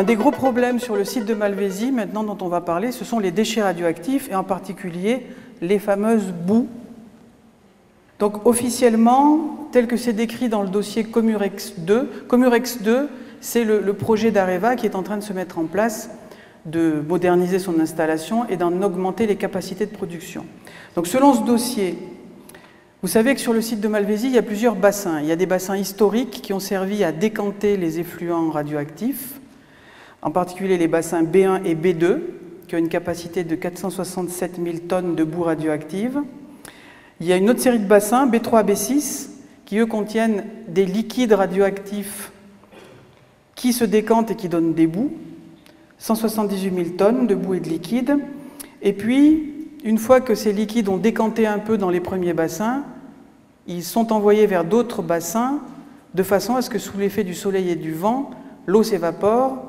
des gros problèmes sur le site de Malvézy, maintenant dont on va parler, ce sont les déchets radioactifs et en particulier les fameuses boues. Donc officiellement, tel que c'est décrit dans le dossier Comurex 2, Comurex 2, c'est le projet d'Areva qui est en train de se mettre en place, de moderniser son installation et d'en augmenter les capacités de production. Donc selon ce dossier, vous savez que sur le site de Malvézy, il y a plusieurs bassins. Il y a des bassins historiques qui ont servi à décanter les effluents radioactifs, en particulier les bassins B1 et B2, qui ont une capacité de 467 000 tonnes de boue radioactive. Il y a une autre série de bassins, B3, B6, qui eux contiennent des liquides radioactifs qui se décantent et qui donnent des boues, 178 000 tonnes de boue et de liquide. Et puis, une fois que ces liquides ont décanté un peu dans les premiers bassins, ils sont envoyés vers d'autres bassins de façon à ce que sous l'effet du soleil et du vent, l'eau s'évapore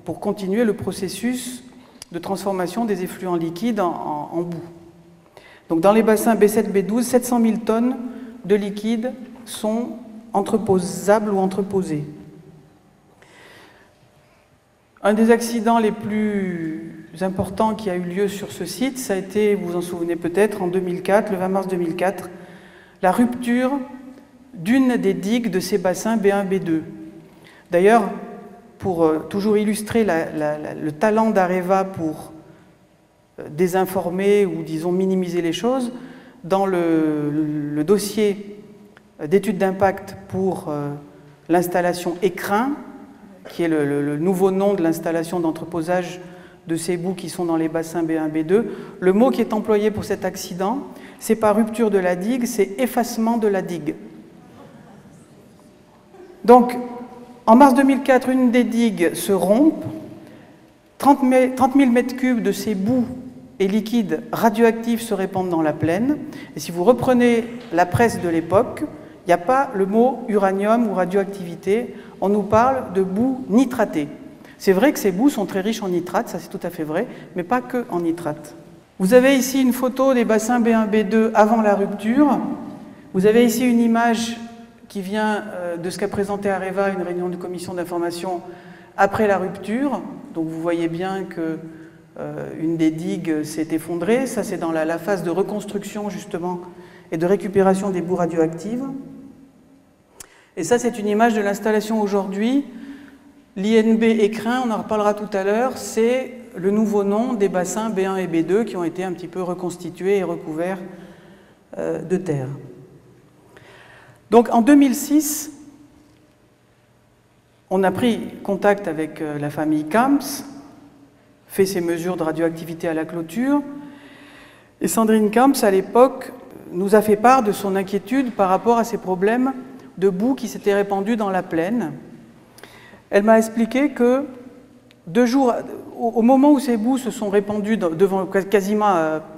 pour continuer le processus de transformation des effluents liquides en boue. Donc dans les bassins B7, B12, 700 000 tonnes de liquide sont entreposables ou entreposés. Un des accidents les plus importants qui a eu lieu sur ce site, ça a été, vous vous en souvenez peut-être, en 2004, le 20 mars 2004, la rupture d'une des digues de ces bassins B1, B2. D'ailleurs, pour toujours illustrer le talent d'Areva pour désinformer ou, disons, minimiser les choses, dans le dossier d'étude d'impact pour l'installation Écrin, qui est le nouveau nom de l'installation d'entreposage de ces boues qui sont dans les bassins B1, B2, le mot qui est employé pour cet accident, c'est pas rupture de la digue, c'est effacement de la digue. Donc, en mars 2004, une des digues se rompt, 30 000 mètres cubes de ces boues et liquides radioactifs se répandent dans la plaine. Et si vous reprenez la presse de l'époque, il n'y a pas le mot uranium ou radioactivité, on nous parle de boue nitratée. C'est vrai que ces boues sont très riches en nitrate, ça c'est tout à fait vrai, mais pas que en nitrate. Vous avez ici une photo des bassins B1, B2 avant la rupture. Vous avez ici une image qui vient de ce qu'a présenté Areva, une réunion de commission d'information après la rupture. Donc vous voyez bien que une des digues s'est effondrée. Ça c'est dans la phase de reconstruction justement et de récupération des boues radioactives. Et ça c'est une image de l'installation aujourd'hui. L'INB Écrin, on en reparlera tout à l'heure, c'est le nouveau nom des bassins B1 et B2 qui ont été un petit peu reconstitués et recouverts de terre. Donc en 2006, on a pris contact avec la famille Camps, fait ces mesures de radioactivité à la clôture, et Sandrine Camps, à l'époque, nous a fait part de son inquiétude par rapport à ces problèmes de boue qui s'étaient répandus dans la plaine. Elle m'a expliqué que 2 jours, au moment où ces boues se sont répandues devant, quasiment,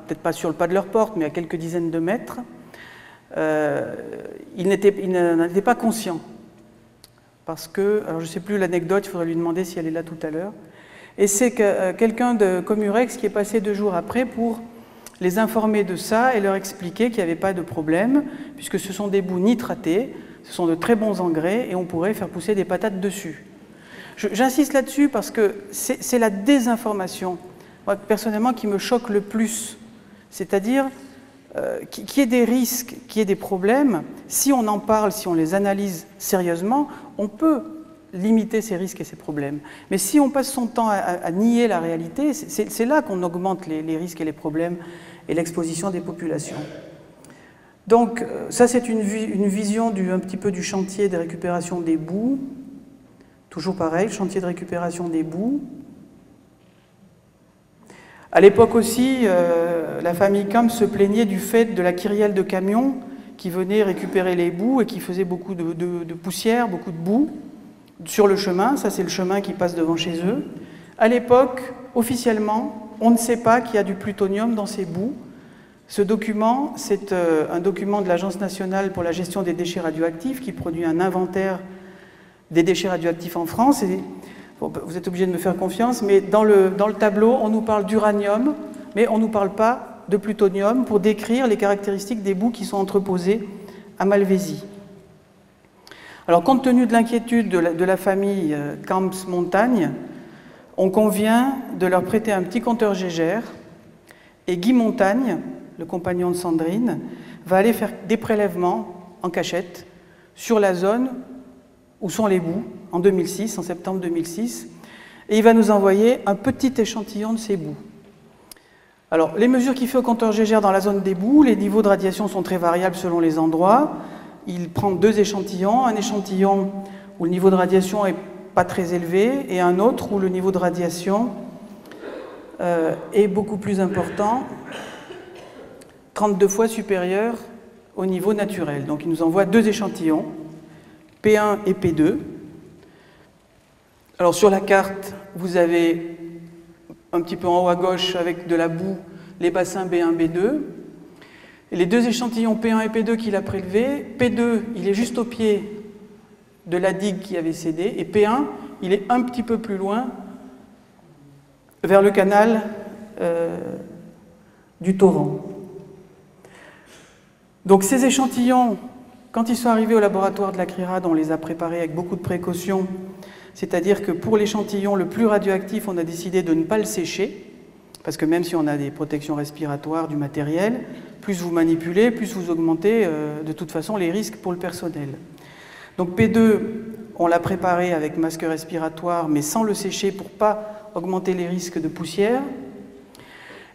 peut-être pas sur le pas de leur porte, mais à quelques dizaines de mètres, ils n'en étaient pas conscients. Parce que, alors je ne sais plus l'anecdote, il faudrait lui demander si elle est là tout à l'heure. Et c'est quelqu'un de Comurex qui est passé 2 jours après pour les informer de ça et leur expliquer qu'il n'y avait pas de problème, puisque ce sont des boues nitratées, ce sont de très bons engrais et on pourrait faire pousser des patates dessus. J'insiste là-dessus parce que c'est la désinformation, moi, personnellement, qui me choque le plus. C'est-à-dire qu'il y ait des risques, qu'il y ait des problèmes, si on en parle, si on les analyse sérieusement, on peut limiter ces risques et ces problèmes. Mais si on passe son temps à nier la réalité, c'est là qu'on augmente les risques et les problèmes et l'exposition des populations. Donc ça c'est une vision un petit peu du chantier de récupération des boues. Toujours pareil, chantier de récupération des boues. À l'époque aussi, la famille Camps se plaignait du fait de la kyrielle de camions qui venaient récupérer les boues et qui faisaient beaucoup de poussière, beaucoup de boue sur le chemin. Ça, c'est le chemin qui passe devant chez eux. À l'époque, officiellement, on ne sait pas qu'il y a du plutonium dans ces boues. Ce document, c'est un document de l'Agence nationale pour la gestion des déchets radioactifs qui produit un inventaire des déchets radioactifs en France. Et, bon, vous êtes obligé de me faire confiance, mais dans le tableau, on nous parle d'uranium, mais on ne nous parle pas de plutonium pour décrire les caractéristiques des boues qui sont entreposées à Malvézy. Alors, compte tenu de l'inquiétude de la famille Camps-Montagne, on convient de leur prêter un petit compteur Gégère, et Guy Montagne, le compagnon de Sandrine, va aller faire des prélèvements en cachette sur la zone où sont les boues, en 2006, en septembre 2006, et il va nous envoyer un petit échantillon de ces boues. Alors, les mesures qu'il fait au compteur Gégère dans la zone des boues, les niveaux de radiation sont très variables selon les endroits. Il prend 2 échantillons, un échantillon où le niveau de radiation n'est pas très élevé, et un autre où le niveau de radiation est beaucoup plus important, 32 fois supérieur au niveau naturel. Donc il nous envoie 2 échantillons, P1 et P2. Alors sur la carte, vous avez un petit peu en haut à gauche, avec de la boue, les bassins B1, B2. Et les 2 échantillons P1 et P2 qu'il a prélevés, P2, il est juste au pied de la digue qui avait cédé, et P1, il est un petit peu plus loin, vers le canal du torrent. Donc ces échantillons, quand ils sont arrivés au laboratoire de la CRIRAD, on les a préparés avec beaucoup de précautions, c'est-à-dire que pour l'échantillon le plus radioactif, on a décidé de ne pas le sécher, parce que même si on a des protections respiratoires, du matériel, plus vous manipulez, plus vous augmentez de toute façon les risques pour le personnel. Donc P2, on l'a préparé avec masque respiratoire, mais sans le sécher pour ne pas augmenter les risques de poussière.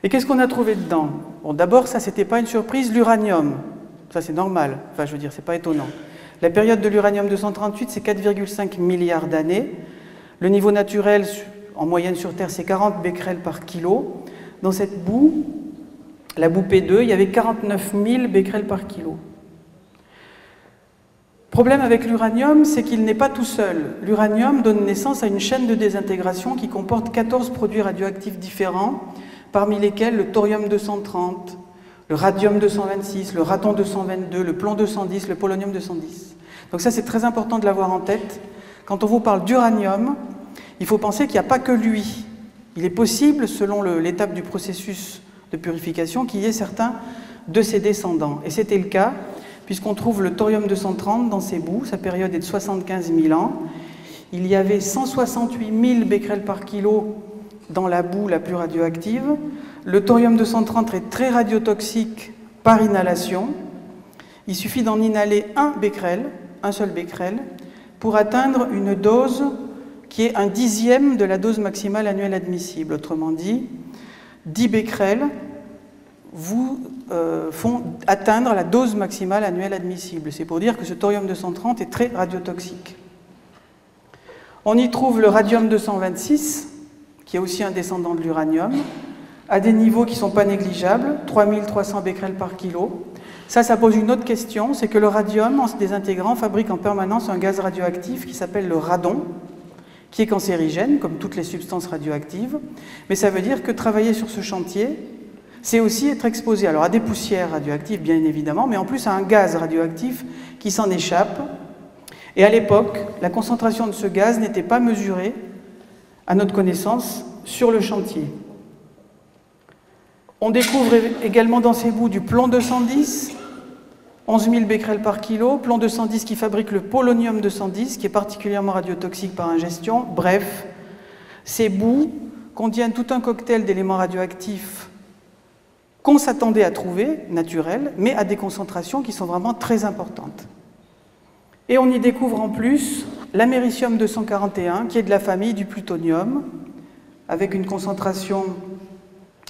Et qu'est-ce qu'on a trouvé dedans? Bon, d'abord, ça, c'était pas une surprise, l'uranium. Ça, c'est normal. Enfin, je veux dire, c'est pas étonnant. La période de l'uranium-238, c'est 4,5 milliards d'années. Le niveau naturel, en moyenne sur Terre, c'est 40 becquerels par kilo. Dans cette boue, la boue P2, il y avait 49 000 becquerels par kilo. Le problème avec l'uranium, c'est qu'il n'est pas tout seul. L'uranium donne naissance à une chaîne de désintégration qui comporte 14 produits radioactifs différents, parmi lesquels le thorium-230, le radium-226, le radon-222, le plomb-210, le polonium-210. Donc ça, c'est très important de l'avoir en tête. Quand on vous parle d'uranium, il faut penser qu'il n'y a pas que lui. Il est possible, selon l'étape du processus de purification, qu'il y ait certains de ses descendants. Et c'était le cas, puisqu'on trouve le thorium-230 dans ses boues. Sa période est de 75 000 ans. Il y avait 168 000 becquerels par kilo dans la boue la plus radioactive. Le thorium-230 est très radiotoxique par inhalation. Il suffit d'en inhaler un seul becquerel, pour atteindre une dose qui est un dixième de la dose maximale annuelle admissible. Autrement dit, 10 becquerels vous font atteindre la dose maximale annuelle admissible. C'est pour dire que ce thorium-230 est très radiotoxique. On y trouve le radium-226, qui est aussi un descendant de l'uranium, à des niveaux qui ne sont pas négligeables, 3300 becquerels par kilo. Ça pose une autre question, c'est que le radium, en se désintégrant, fabrique en permanence un gaz radioactif qui s'appelle le radon, qui est cancérigène, comme toutes les substances radioactives. Mais ça veut dire que travailler sur ce chantier, c'est aussi être exposé alors à des poussières radioactives, bien évidemment, mais en plus à un gaz radioactif qui s'en échappe. Et à l'époque, la concentration de ce gaz n'était pas mesurée, à notre connaissance, sur le chantier. On découvre également dans ces boues du plomb-210, 11 000 becquerels par kilo, plomb-210 qui fabrique le polonium-210, qui est particulièrement radiotoxique par ingestion. Bref, ces boues contiennent tout un cocktail d'éléments radioactifs qu'on s'attendait à trouver, naturels, mais à des concentrations qui sont vraiment très importantes. Et on y découvre en plus l'américium-241, qui est de la famille du plutonium, avec une concentration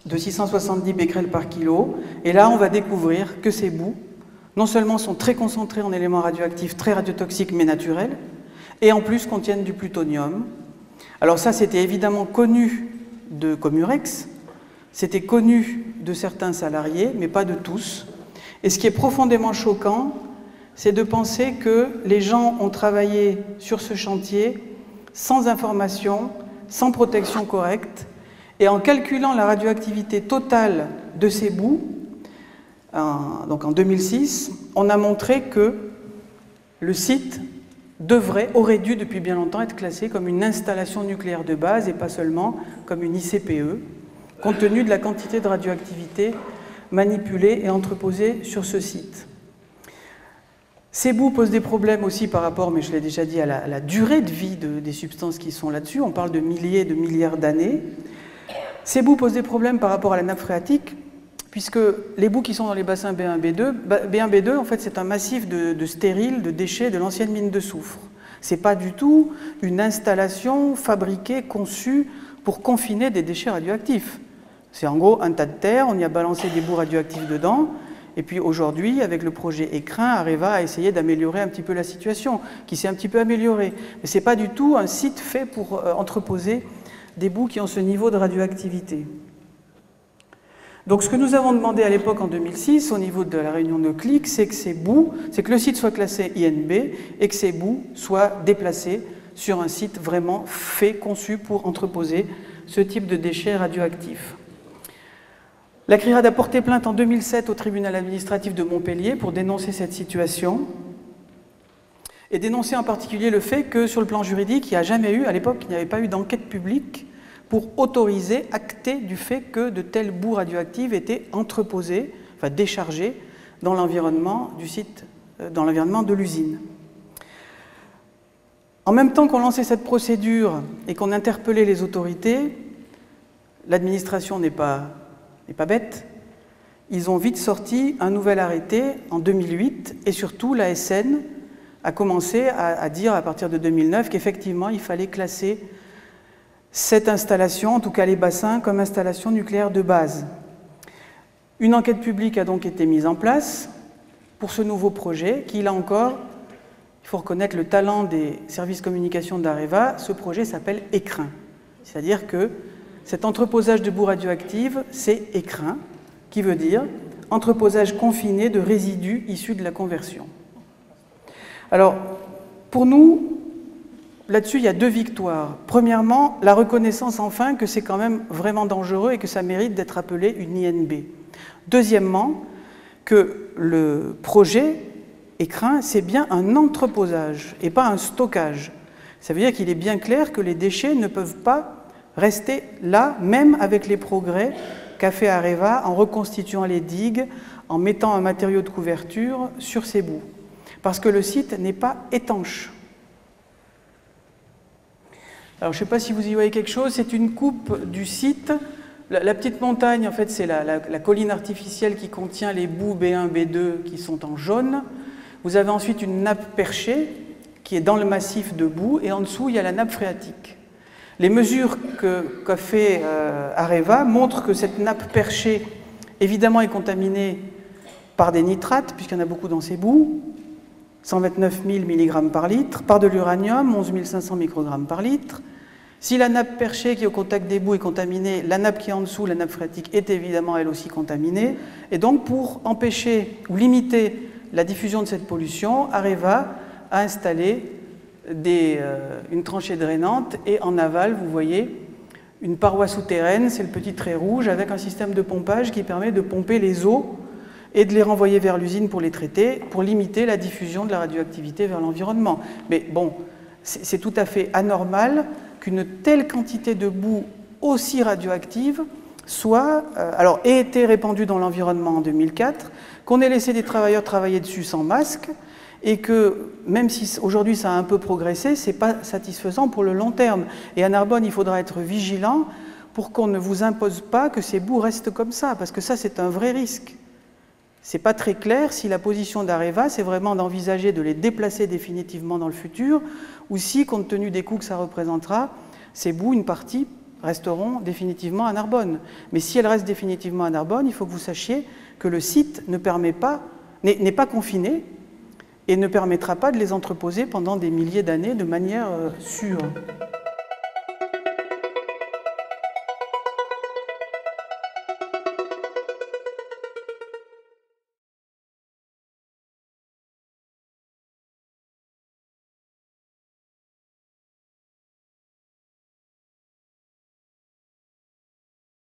de 670 becquerels par kilo. Et là, on va découvrir que ces boues, non seulement sont très concentrées en éléments radioactifs, très radiotoxiques, mais naturels, et en plus contiennent du plutonium. Alors ça, c'était évidemment connu de Comurex, c'était connu de certains salariés, mais pas de tous. Et ce qui est profondément choquant, c'est de penser que les gens ont travaillé sur ce chantier sans information, sans protection correcte, et en calculant la radioactivité totale de ces boues, donc en 2006, on a montré que le site aurait dû depuis bien longtemps être classé comme une installation nucléaire de base et pas seulement comme une ICPE, compte tenu de la quantité de radioactivité manipulée et entreposée sur ce site. Ces boues posent des problèmes aussi par rapport, mais je l'ai déjà dit, à la durée de vie des substances qui sont là-dessus. On parle de milliers, de milliards d'années. Ces boues posent des problèmes par rapport à la nappe phréatique, puisque les boues qui sont dans les bassins B1, B2, B1, B2, en fait, c'est un massif de stériles, de déchets de l'ancienne mine de soufre. Ce n'est pas du tout une installation fabriquée, conçue pour confiner des déchets radioactifs. C'est en gros un tas de terre, on y a balancé des boues radioactives dedans, et puis aujourd'hui, avec le projet Écrin, Areva a essayé d'améliorer un petit peu la situation, qui s'est un petit peu améliorée. Mais ce n'est pas du tout un site fait pour entreposer des boues qui ont ce niveau de radioactivité. Donc ce que nous avons demandé à l'époque en 2006, au niveau de la réunion de CLIC, c'est que le site soit classé INB et que ces boues soient déplacées sur un site vraiment fait, conçu pour entreposer ce type de déchets radioactifs. La CRIRAD a porté plainte en 2007 au tribunal administratif de Montpellier pour dénoncer cette situation et dénoncer en particulier le fait que sur le plan juridique, il n'y a jamais eu, à l'époque, il n'y avait pas eu d'enquête publique pour autoriser, acter du fait que de telles boues radioactives étaient entreposées, enfin déchargées dans l'environnement du site, dans l'environnement de l'usine. En même temps qu'on lançait cette procédure et qu'on interpellait les autorités, l'administration n'est pas bête, ils ont vite sorti un nouvel arrêté en 2008 et surtout l'ASN a commencé à dire à partir de 2009 qu'effectivement il fallait classer cette installation, en tout cas les bassins, comme installation nucléaire de base. Une enquête publique a donc été mise en place pour ce nouveau projet qui, là encore, il faut reconnaître le talent des services communication d'Areva, ce projet s'appelle Écrin. C'est-à-dire que cet entreposage de boues radioactives, c'est Écrin, qui veut dire entreposage confiné de résidus issus de la conversion. Alors, pour nous, là-dessus, il y a deux victoires. Premièrement, la reconnaissance enfin que c'est quand même vraiment dangereux et que ça mérite d'être appelé une INB. Deuxièmement, que le projet Écrin, c'est bien un entreposage et pas un stockage. Ça veut dire qu'il est bien clair que les déchets ne peuvent pas rester là, même avec les progrès qu'a fait Areva en reconstituant les digues, en mettant un matériau de couverture sur ces boues. Parce que le site n'est pas étanche. Alors, je ne sais pas si vous y voyez quelque chose, c'est une coupe du site. La petite montagne, en fait, c'est la colline artificielle qui contient les boues B1, B2 qui sont en jaune. Vous avez ensuite une nappe perchée qui est dans le massif de boue, et en dessous, il y a la nappe phréatique. Les mesures qu'a fait Areva montrent que cette nappe perchée, évidemment, est contaminée par des nitrates, puisqu'il y en a beaucoup dans ces boues, 129 000 mg par litre, par de l'uranium, 11 500 microgrammes par litre. Si la nappe perchée qui est au contact des boues est contaminée, la nappe qui est en dessous, la nappe phréatique, est évidemment elle aussi contaminée. Et donc, pour empêcher ou limiter la diffusion de cette pollution, Areva a installé une tranchée drainante et en aval, vous voyez, une paroi souterraine, c'est le petit trait rouge, avec un système de pompage qui permet de pomper les eaux et de les renvoyer vers l'usine pour les traiter, pour limiter la diffusion de la radioactivité vers l'environnement. Mais bon, c'est tout à fait anormal qu'une telle quantité de boue aussi radioactive ait été répandue dans l'environnement en 2004, qu'on ait laissé des travailleurs travailler dessus sans masque, et que, même si aujourd'hui ça a un peu progressé, ce n'est pas satisfaisant pour le long terme. Et à Narbonne, il faudra être vigilant pour qu'on ne vous impose pas que ces boues restent comme ça, parce que ça, c'est un vrai risque. Ce n'est pas très clair si la position d'Areva, c'est vraiment d'envisager de les déplacer définitivement dans le futur, ou si, compte tenu des coûts que ça représentera, ces boues, une partie, resteront définitivement à Narbonne. Mais si elles restent définitivement à Narbonne, il faut que vous sachiez que le site n'est pas confiné, et ne permettra pas de les entreposer pendant des milliers d'années de manière sûre.